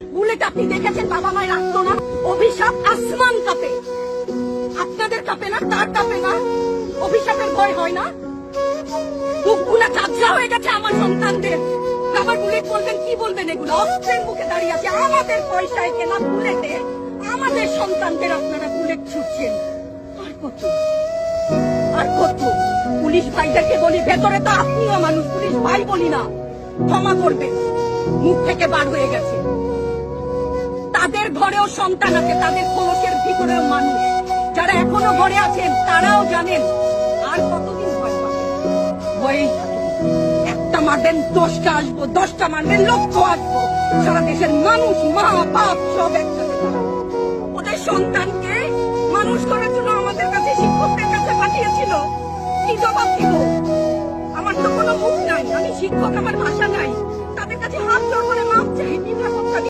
Bullet আপনি দেখেছেন বাবা মায়ের রাখতো না? অভিশাপ আসমান কাঁপে, আপনাদের কাঁপে না? তার কাঁপে না? অভিশাপের ভয় হয় না? বুকগুলা চাপড়া হয়ে গেছে আমার সন্তানদের। আবার বুলেট বলবেন, কি বলবেন? এগুলো অস্ত্রের মুখে দাঁড়িয়ে আছে, আমাদের পয়সায় কেনা বুলেটে আমাদের সন্তানদের আপনারা বুলেট ছুটছেন। আর কত আর কত? পুলিশ ভাইদেরকে বলি, ভেতরে তো আপনিও মানুষ, পুলিশ ভাই বলি না, ক্ষমা করবেন, মুখ থেকে বার হয়ে গেছে। তাদের ঘরেও সন্তান আছে, তাদের খোলসের ভিতরেও মানুষ। যারা এখনো ঘরে আছেন তারাও জানেন আর কতদিন ভয় পাবেন। ভয়েই থাকেন। একটা মারবেন 10টা আসবো, 10টা মারবেন লক্ষ আসবো। সারা দেশের মানুষ, মা বাপ সব একসাথে দাঁড়াবে। ওদের সন্তানকে মানুষ করার জন্য আমাদের কাছে, শিক্ষকদের কাছে পাঠিয়েছিল। কি জবাব দিব? আমার তো কোনো মুখ নাই, আমি শিক্ষক, আমার ভাষা নাই। তাদের কাছে হাত জোড় করে মাপ চাই, নিরাপত্তা